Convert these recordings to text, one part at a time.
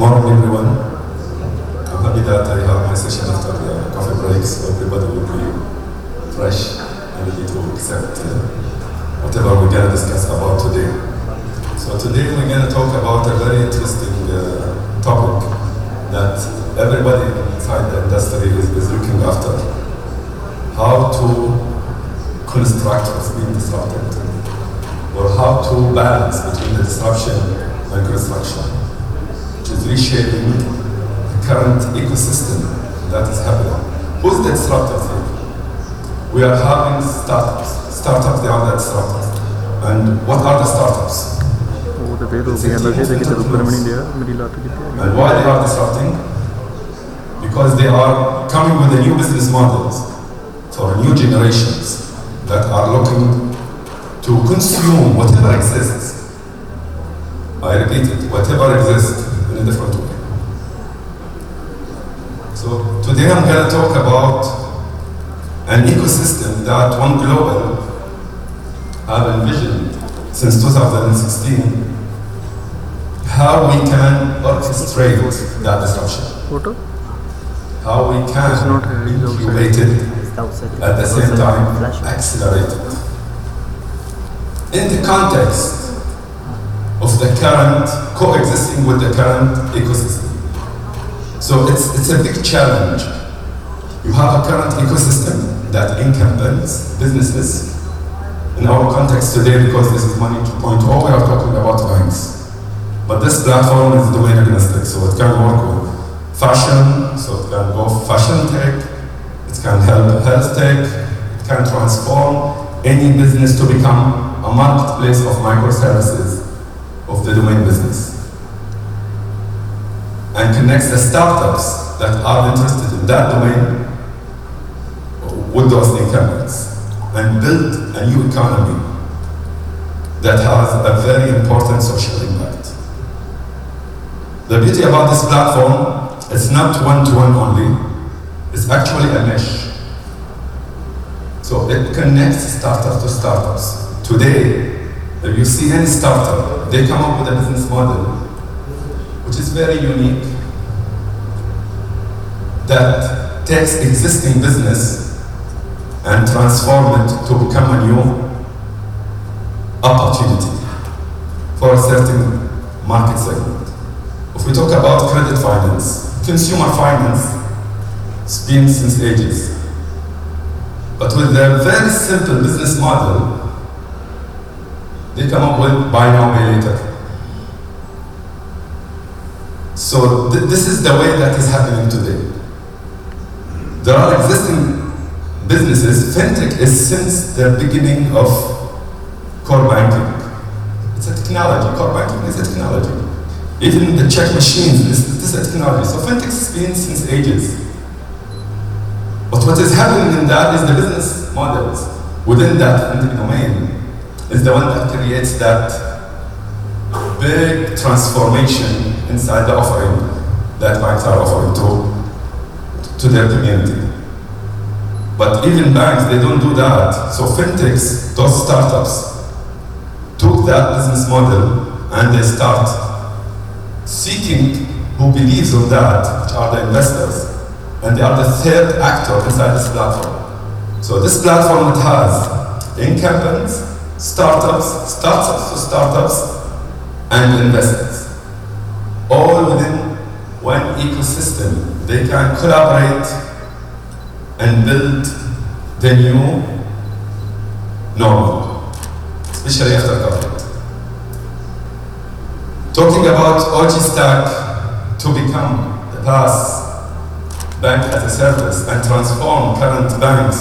Morning, everyone. I'm happy that I have my session after the coffee break, so everybody will be fresh and ready to accept whatever we're going to discuss about today. So today we're going to talk about a very interesting topic that everybody inside the industry is looking after. How to construct what's being disrupted, or how to balance between the disruption and construction, which is reshaping the current ecosystem that is happening. Who's the disruptors here? We are having startups. Startups, they are the disruptors. And what are the startups? And why they are disrupting? Because they are coming with the new business models for new generations that are looking to consume whatever exists. I repeat it, whatever exists in a different way. So today I'm going to talk about an ecosystem that One Global have envisioned since 2016, how we can orchestrate that disruption. How we can incubate it, at the same time accelerate it. In the context of the current, coexisting with the current ecosystem. So it's a big challenge. You have a current ecosystem that encompasses businesses. In our context today, because this is Money 2.0, we are talking about banks. But this platform is domain agnostic, so it can work with fashion, so it can go fashion tech, it can help health tech, it can transform any business to become a marketplace of microservices of the domain business. And connects the startups that are interested in that domain with those incumbents, and build a new economy that has a very important social impact. The beauty about this platform, it's not one-to-one only, it's actually a mesh. So it connects startups to startups. Today, if you see any startup, they come up with a business model which is very unique, that takes existing business and transform it to become a new opportunity for a certain market segment. If we talk about credit finance, consumer finance, it's been since ages. But with their very simple business model, they come up with buy now, pay later. So this is the way that is happening today. There are existing businesses. Fintech is since the beginning of core banking. It's a technology. Core banking is a technology. Even the check machines, this is a technology. So fintech has been since ages. But what is happening in that is the business models within that fintech domain is the one that creates that big transformation inside the offering that banks are offering to their community. But even banks, they don't do that. So fintechs, those startups, took that business model and they start seeking who believes on that, which are the investors. And they are the third actor inside this platform. So this platform, it has incumbents, startups to startups, and investors. All within one ecosystem. They can collaborate and build the new normal, especially after COVID. Talking about OG Stack to become the PaaS, bank as a service, and transform current banks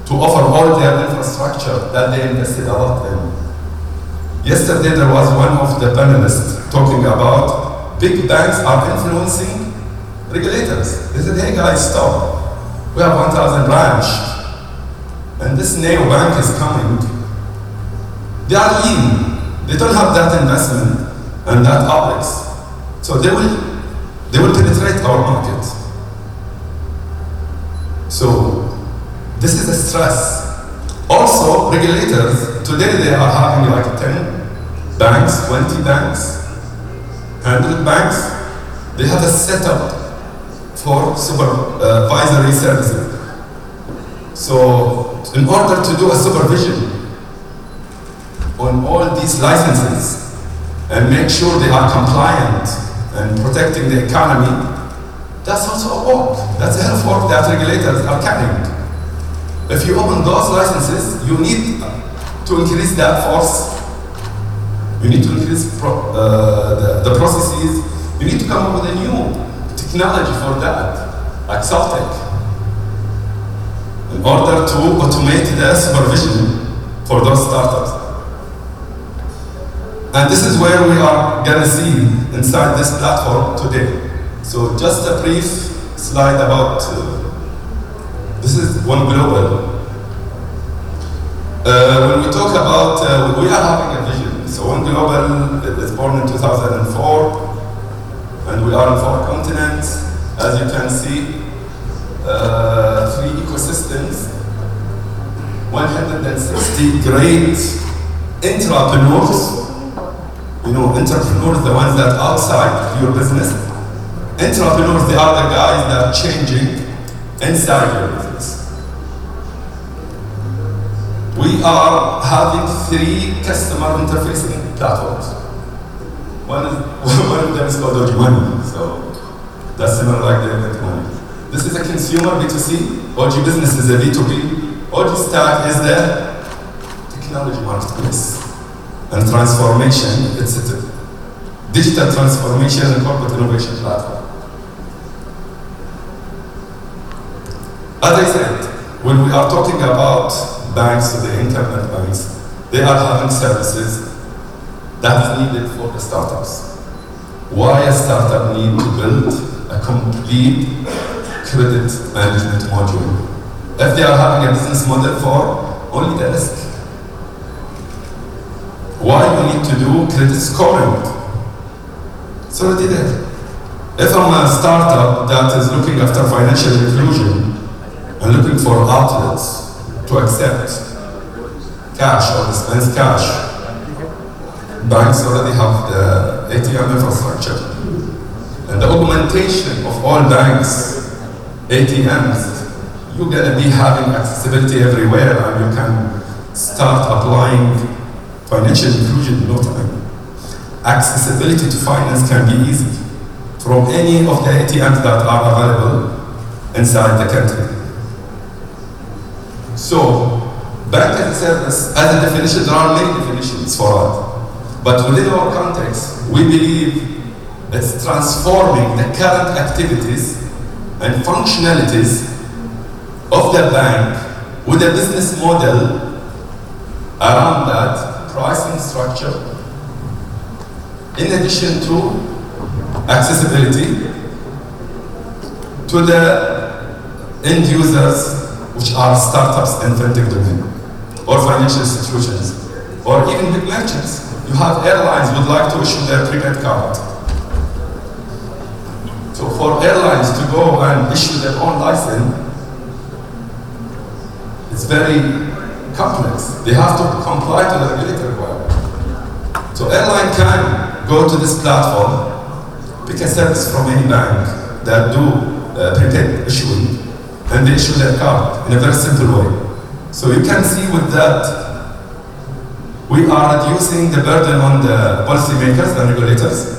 to offer all their infrastructure that they invested a lot in. Yesterday there was one of the panelists talking about big banks are influencing regulators. They said, hey guys, stop. We have 1,000 branch, and this neo bank is coming. They are lean. They don't have that investment and that OpEx. So they will penetrate our market. So this is a stress. Also, regulators, today they are having like 10 banks, 20 banks, 100 banks, they have a setup for supervisory services. So in order to do a supervision on all these licenses and make sure they are compliant and protecting the economy, that's also a work. That's a hell of work that regulators are carrying. If you open those licenses, you need to increase that force. You need to increase the processes. You need to come up with a new technology for that, like Celtic, in order to automate the supervision for those startups. And this is where we are going to see inside this platform today. So just a brief slide about, this is One Global. When we talk about, we are having a vision. So One Global is born in 2004, and we are on 4 continents. As you can see, 3 ecosystems, 160 great entrepreneurs. You know, entrepreneurs, the ones that are outside your business. Entrepreneurs, they are the guys that are changing inside your business. We are having 3 customer interfacing platforms. One of them is called Doji Money, so that's similar like the event money. This is a consumer B2C, OG business is a B2B, OG stack is the technology marketplace and transformation, it's a digital transformation and corporate innovation platform. As I said, when we are talking about banks, the internet banks, they are having services that is needed for the startups. Why a startup need to build a complete credit management module? If they are having a business model for only the risk, why you need to do credit scoring? It's already there. If I'm a startup that is looking after financial inclusion and looking for outlets to accept cash or dispense cash, banks already have the ATM infrastructure. And the augmentation of all banks, ATMs, you're going to be having accessibility everywhere, and you can start applying financial inclusion in no time. Accessibility to finance can be easy from any of the ATMs that are available inside the country. So, bank as a service, as a definition, there are many definitions for it. But within our context, we believe it's transforming the current activities and functionalities of the bank with a business model around that pricing structure, in addition to accessibility to the end users, which are startups and fintech domain, or financial institutions, or even big merchants. You have airlines would like to issue their prepaid card. So for airlines to go and issue their own license, it's very complex. They have to comply to the regulatory requirement. So airline can go to this platform, pick a service from any bank that do prepaid issuing, and they issue their card in a very simple way. So you can see with that, we are reducing the burden on the policymakers and regulators.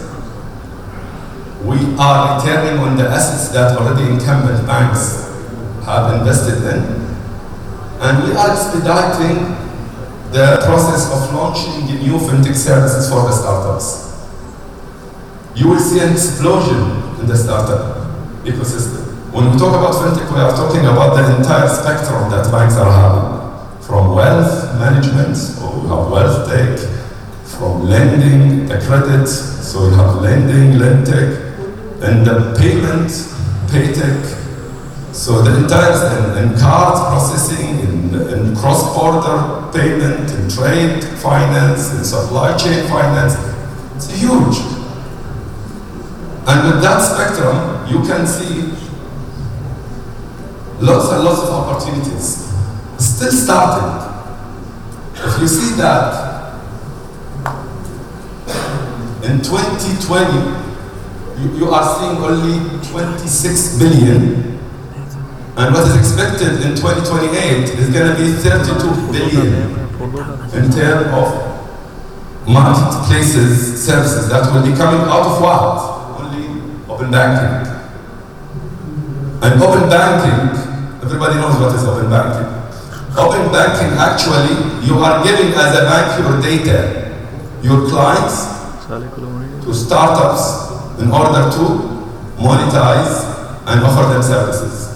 We are returning on the assets that already incumbent banks have invested in. And we are expediting the process of launching new fintech services for the startups. You will see an explosion in the startup ecosystem. When we talk about fintech, we are talking about the entire spectrum that banks are having. From wealth management, so we have wealth tech, from lending, the credit, so we have lending, lendtech, and the payment, paytech. So the entire, in card processing, in cross-border payment, in trade finance, in supply chain finance, it's huge. And with that spectrum, you can see lots and lots of opportunities. Still starting. If you see that, In 2020, you are seeing only 26 billion, and what is expected in 2028 is going to be 32 billion in terms of marketplaces, services that will be coming out of what? Only open banking. And open banking, everybody knows what is open banking. Open banking, actually, you are giving as a bank your data, your clients, to startups in order to monetize and offer them services.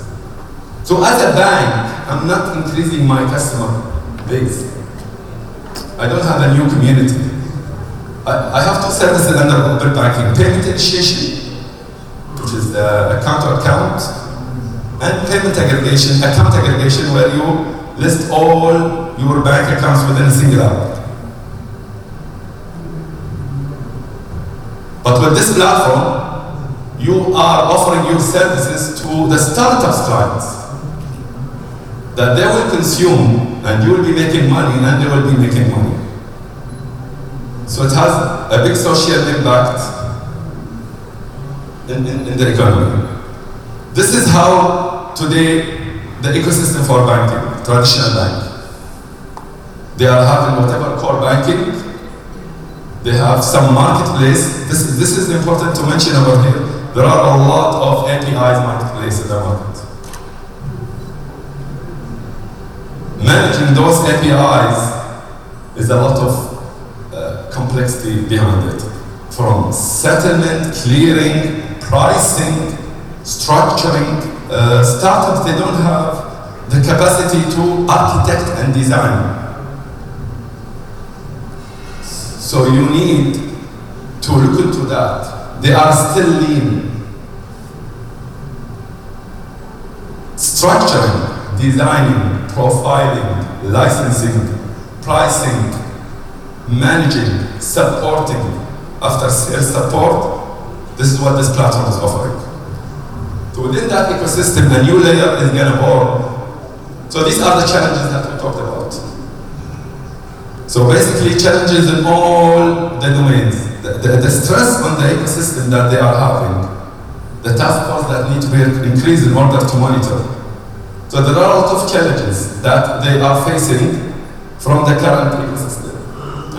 So as a bank, I'm not increasing my customer base. I don't have a new community. I have two services under open banking: payment initiation, which is the account to account, and payment aggregation, account aggregation, where you list all your bank accounts within a single app. But with this platform, you are offering your services to the startups clients that they will consume, and you will be making money, and they will be making money. So it has a big social impact in the economy. This is how today the ecosystem for banking, traditional bank. They are having whatever core banking. They have some marketplace. This is important to mention over here. There are a lot of APIs marketplace in the market. Managing those APIs is a lot of complexity behind it. From settlement, clearing, pricing, structuring. Startups, they don't have the capacity to architect and design. So you need to look into that. They are still lean. Structuring, designing, profiling, licensing, pricing, managing, supporting, after sales support. This is what this platform is offering. So within that ecosystem, a new layer is going to born. So these are the challenges that we talked about. So basically, challenges in all the domains. The stress on the ecosystem that they are having, the task force that need to be increased in order to monitor. So there are a lot of challenges that they are facing from the current ecosystem.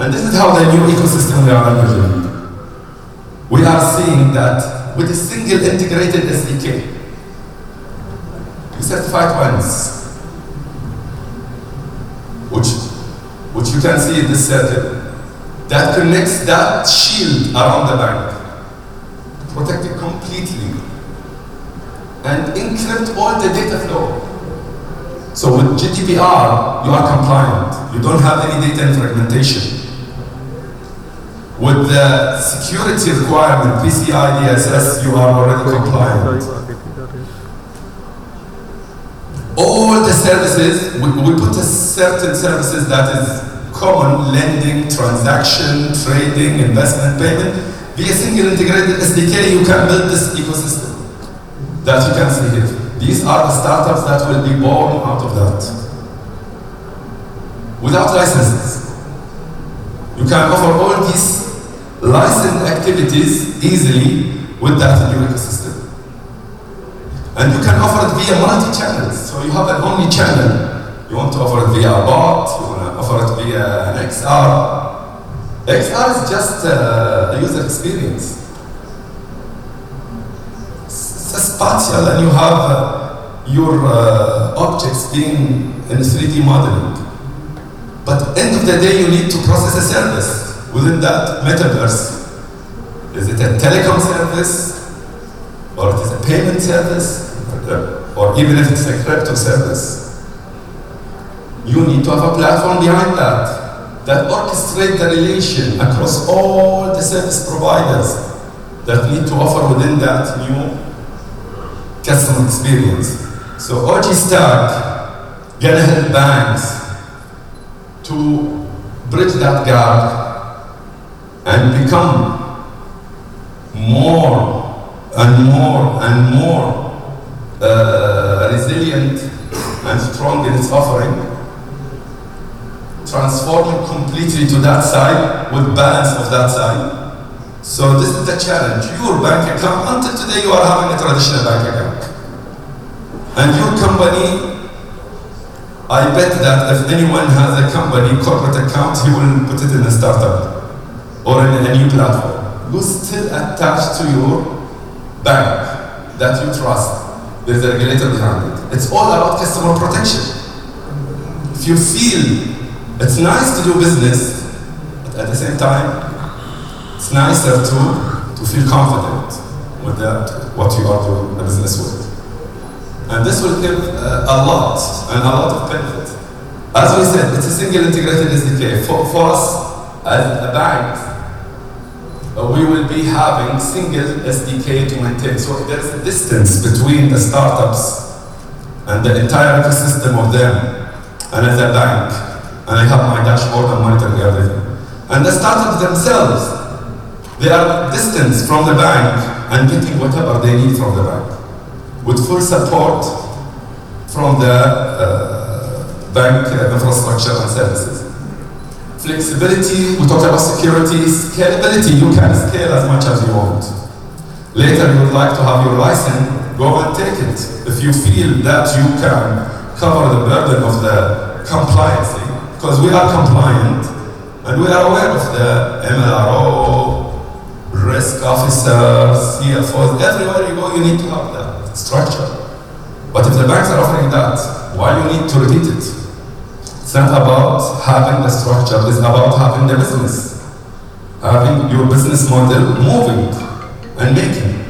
And this is how the new ecosystem we are imagining. We are seeing that with a single integrated SDK, you certify it once, which you can see in this circle, that connects that shield around the bank, protect it completely, and encrypt all the data flow. So with GDPR, you are compliant. You don't have any data fragmentation. With the security requirement, PCI DSS, you are already compliant. All the services, we put a certain services that is common: lending, transaction, trading, investment, payment. Via single integrated SDK, you can build this ecosystem that you can see here. These are the startups that will be born out of that. Without licenses, you can offer all these licensed activities easily with that new ecosystem. And you can offer it via multi-channels. So you have an omni-channel. You want to offer it via a bot, you want to offer it via an XR. XR is just a user experience. It's a spatial, and you have your objects being in 3D modeling. But end of the day, you need to process a service within that metaverse. Is it a telecom service? Or it is a payment service? Or even if it's a crypto service? You need to have a platform behind that orchestrates the relation across all the service providers that need to offer within that new customer experience. So OG Stack gonna help banks to bridge that gap and become more and more and more resilient and strong in its offering, transforming completely to that side with balance of that side. So this is the challenge. Your bank account, until today you are having a traditional bank account. And your company, I bet that if anyone has a company corporate account, he will put it in a startup or in a new platform. You're still attached to your bank that you trust. There's a regulator behind it. It's all about customer protection. If you feel it's nice to do business, but at the same time, it's nicer to feel confident with what you are doing a business with. And this will give a lot of benefit. As we said, it's a single integrated SDK. For us as a bank, we will be having single SDK to maintain. So there's a distance between the startups and the entire ecosystem of them. And as a bank, and I have my dashboard and monitoring everything. And the startups themselves, they are distanced from the bank and getting whatever they need from the bank, with full support from the bank infrastructure and services. Flexibility, we talked about security, scalability, you can scale as much as you want. Later you would like to have your license, go and take it. If you feel that you can cover the burden of the compliance, because we are compliant and we are aware of the MLRO, risk officers, CFOs, everywhere you go you need to have that structure. But if the banks are offering that, why you need to repeat it? It's not about having the structure, it's about having the business. Having your business model moving and making.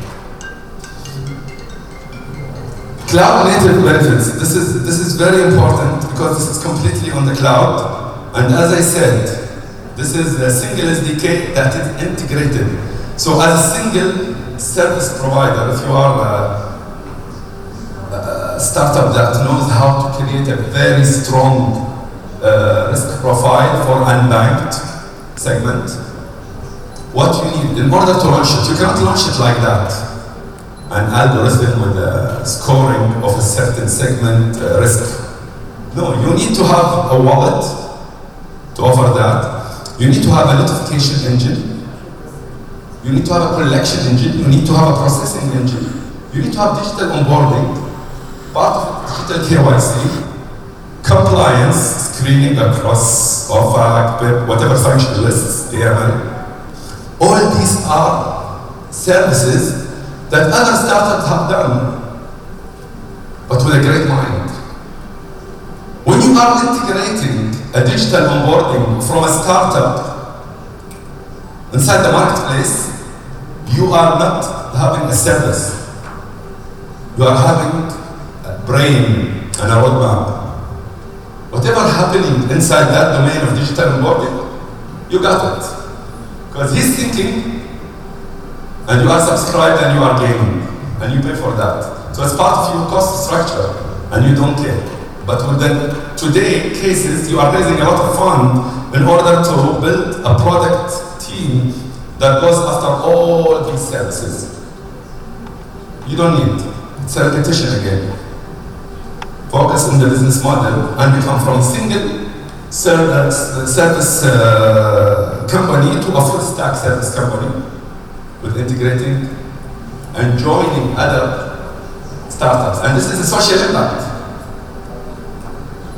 Cloud native benefits. This is very important because this is completely on the cloud. And as I said, this is a single SDK that is integrated. So as a single service provider, if you are a startup that knows how to create a very strong risk profile for unbanked segment, what you need in order to launch it, you cannot launch it like that. An algorithm with a scoring of a certain segment risk. No, you need to have a wallet to offer that. You need to have a notification engine. You need to have a collection engine. You need to have a processing engine. You need to have digital onboarding, part of digital KYC, compliance, screening across OFAC, PIP, whatever function lists, AML. All these are services that other startups have done, but with a great mind. When you are integrating a digital onboarding from a startup inside the marketplace, you are not having a service. You are having a brain and a roadmap. Whatever happening inside that domain of digital onboarding, you got it. Because he's thinking, and you are subscribed and you are gaining, and you pay for that. So it's part of your cost structure, and you don't care. But with the today cases, you are raising a lot of fund in order to build a product team that goes after all these services. You don't need. It's a repetition again. Focus on the business model and become from single service company to a full stack service company, with integrating and joining other startups. And this is a social impact.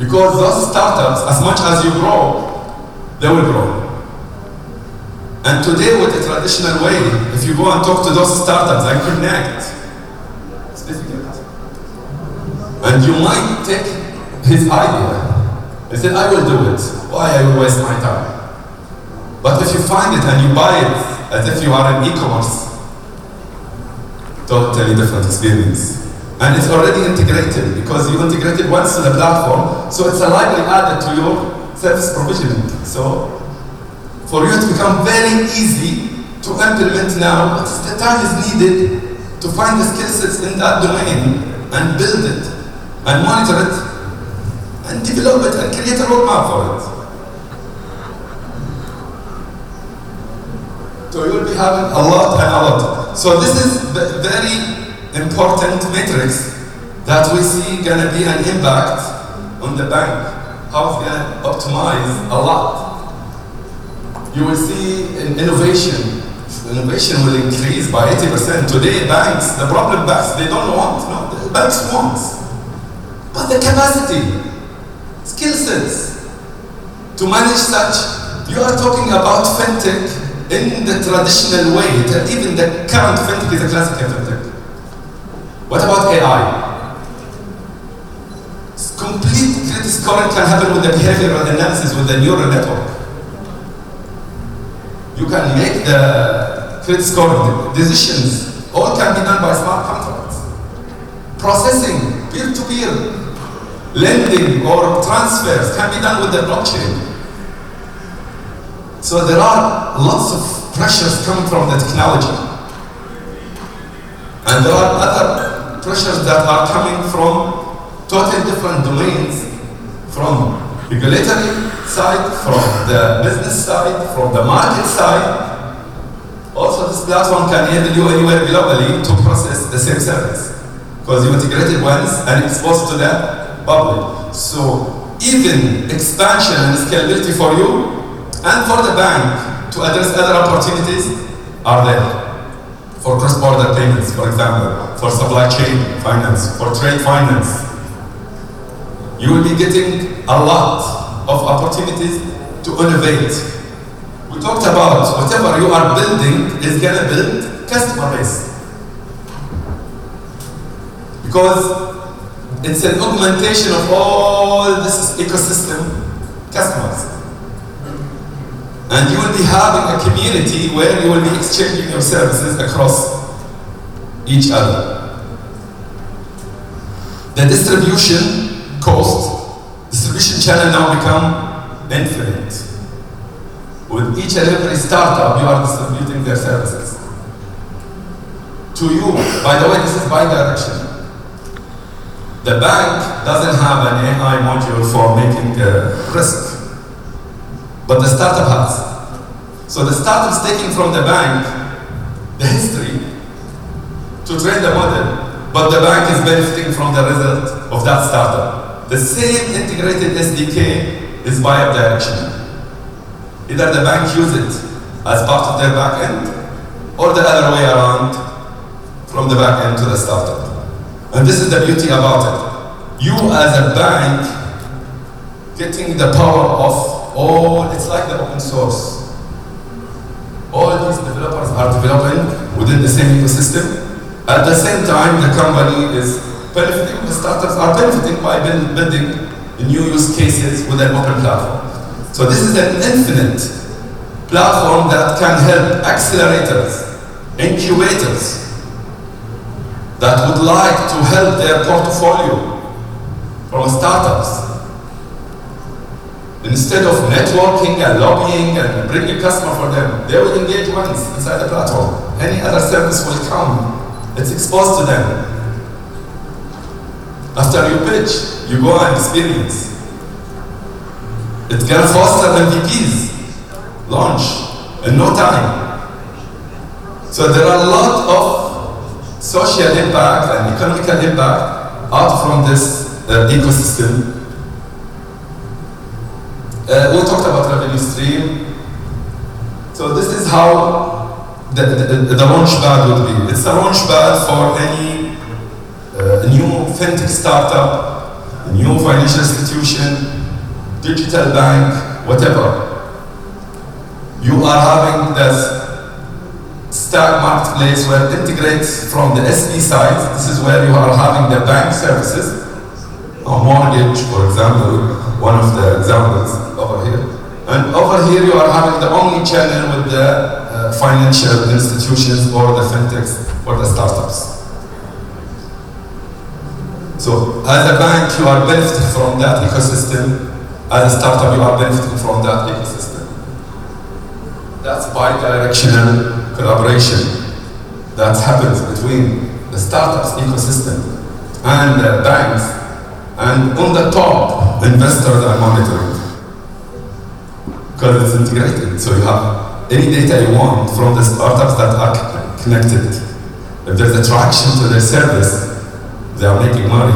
Because those startups, as much as you grow, they will grow. And today with the traditional way, if you go and talk to those startups and connect, it's difficult. And you might take his idea and say, I will do it. Why I will waste my time? But if you find it and you buy it, as if you are in e-commerce, totally different experience. And it's already integrated because you integrated once to the platform, so it's a library added to your service provisioning. So for you to become very easy to implement now, but the time is needed to find the skill sets in that domain and build it and monitor it and develop it and create a roadmap for it. So you will be having a lot and a lot. So this is the very important matrix that we see gonna be an impact on the bank. How it's gonna optimize a lot. You will see in innovation innovation will increase by 80%. Today, banks, the problem banks, they don't want. No, the banks want. But the capacity, skill sets to manage such, you are talking about fintech in the traditional way. Even the current fintech is a classical fintech. What about AI? Complete credit scoring can happen with the behavioral analysis with the neural network. You can make the credit scoring decisions, all can be done by smart contracts. Processing, peer-to-peer, lending or transfers can be done with the blockchain. So there are lots of pressures coming from the technology. And there are other pressures that are coming from totally different domains, from regulatory side, from the business side, from the market side. Also, this platform can enable you anywhere globally to process the same service because you integrated once and exposed to the public. So even expansion and scalability for you and for the bank to address other opportunities are there. For cross-border payments, for example, for supply chain finance, for trade finance. You will be getting a lot of opportunities to innovate. We talked about whatever you are building is going to build customer base. Because it's an augmentation of all this ecosystem customers. And you will be having a community where you will be exchanging your services across each other. The distribution distribution channel now become infinite. With each and every startup, you are distributing their services. To you, by the way, this is bi-directional. The bank doesn't have an AI module for making risk, but the startup has. So the startup is taking from the bank the history to train the model, but the bank is benefiting from the result of that startup. The same integrated SDK is bi-directional. Either the bank use it as part of their back end, or the other way around, from the back end to the startup. And this is the beauty about it. You as a bank getting the power of all, it's like the open source. All these developers are developing within the same ecosystem. At the same time, the company is benefiting, the startups are benefiting by building new use cases with an open platform. So this is an infinite platform that can help accelerators, incubators that would like to help their portfolio from startups. Instead of networking and lobbying and bringing a customer for them, they will engage once inside the platform. Any other service will come. It's exposed to them. After you pitch, you go and experience. It can foster MVPs, launch in no time. So there are a lot of social impact and economical impact out from this ecosystem. We talked about revenue stream. So this is how the launch pad would be. It's a launch pad for any new fintech startup, new financial institution, digital bank, whatever. You are having this stack marketplace where it integrates from the SB side. This is where you are having the bank services, a mortgage, for example, one of the examples over here. And over here you are having the omni-channel with the financial institutions or the fintechs or the startups. So as a bank, you are benefiting from that ecosystem. As a startup, you are benefiting from that ecosystem. That's bi-directional collaboration that happens between the startups ecosystem and the banks, and on the top, investors are monitoring. Because it's integrated, so you have any data you want from the startups that are connected. If there's a traction to their service, they are making money,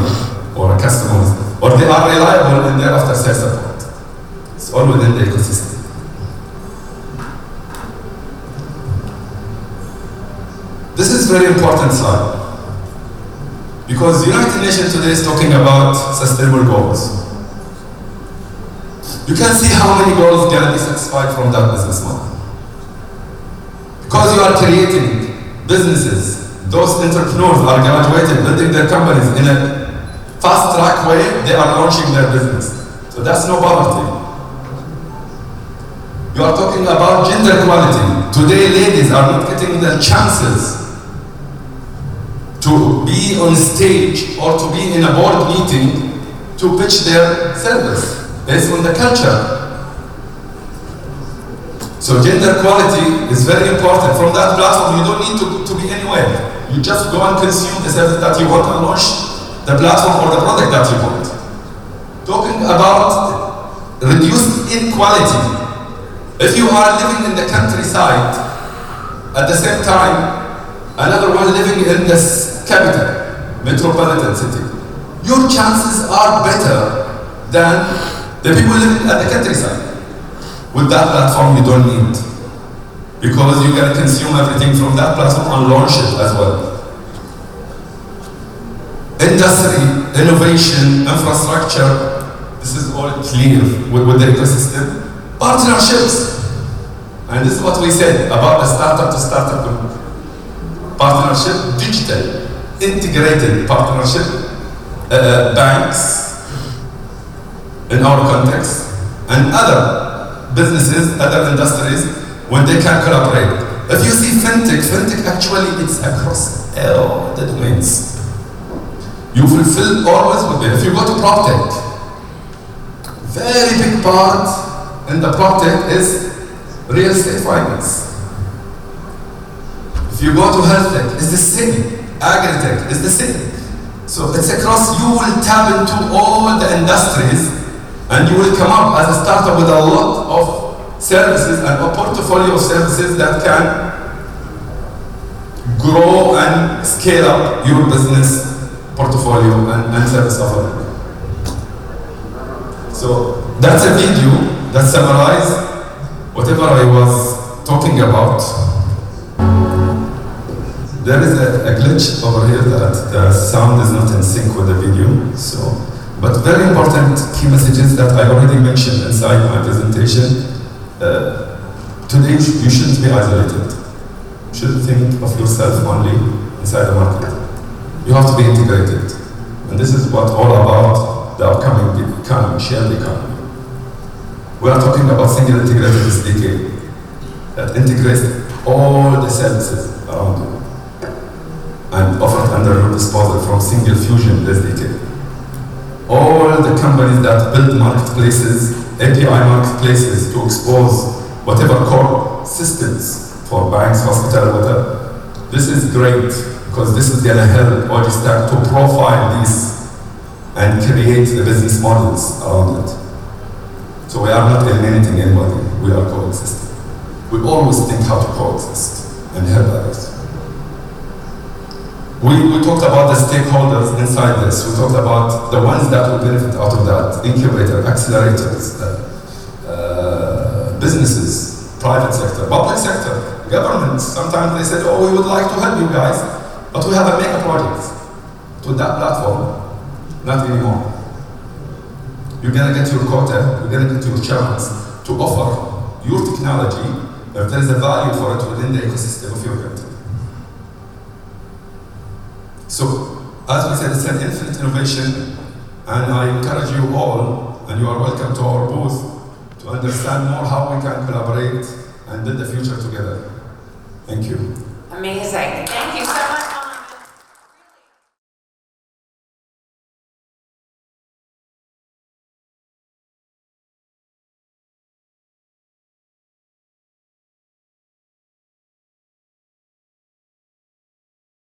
or customers, or they are reliable in their after-sales support. It's all within the ecosystem. very important slide. Because the United Nations today is talking about sustainable goals. You can see how many goals can be satisfied from that business model. Because you are creating businesses, those entrepreneurs are graduated, building their companies in a fast-track way, they are launching their business. So that's no poverty. You are talking about gender equality. Today, ladies are not getting the chances to be on stage or to be in a board meeting to pitch their service based on the culture. So gender equality is very important. From that platform, you don't need to be anywhere. You just go and consume the service that you want and launch the platform or the product that you want. Talking about reduced inequality. If you are living in the countryside, at the same time, another one living in the capital, metropolitan city, your chances are better than the people living at the countryside. With that platform, you don't need, because you can consume everything from that platform and launch it as well. Industry, innovation, infrastructure, this is all clear with the ecosystem. Partnerships, and this is what we said about the startup to startup partnership, digital, integrated partnership, banks, in our context, and other businesses, other industries, when they can collaborate. If you see fintech actually it's across all the domains. You fulfill always with it. If you go to PropTech, very big part in the PropTech is real estate finance. If you go to health tech, it's the same. Agri-tech is the same. So it's across, you will tap into all the industries and you will come up as a startup with a lot of services and a portfolio of services that can grow and scale up your business portfolio and service offering. So that's a video that summarizes whatever I was talking about. There is a glitch over here that the sound is not in sync with the video. But very important key messages that I already mentioned inside my presentation. Today you shouldn't be isolated. You shouldn't think of yourself only inside the market. You have to be integrated. And this is what all about the upcoming economy, shared economy. We are talking about single integrated SDK that integrates all the services around you and offered under your disposal from single fusion SDK. All the companies that build marketplaces, API marketplaces to expose whatever core systems for banks, hospital, whatever. This is great because this is going to help Stack to profile these and create the business models around it. So we are not eliminating anybody, we are coexisting. We always think how to coexist and help others. We talked about the stakeholders inside this. We talked about the ones that will benefit out of that, incubator, accelerators, businesses, private sector, public sector, governments. Sometimes they said, oh, we would like to help you guys, but we have a mega project. With that platform, not anymore. You're gonna get your quota, you're gonna get your chance to offer your technology if there is a value for it within the ecosystem of your country. So, as we said, it's an infinite innovation, and I encourage you all, and you are welcome to our booth, to understand more how we can collaborate and build the future together. Thank you. Amazing. Thank you so much.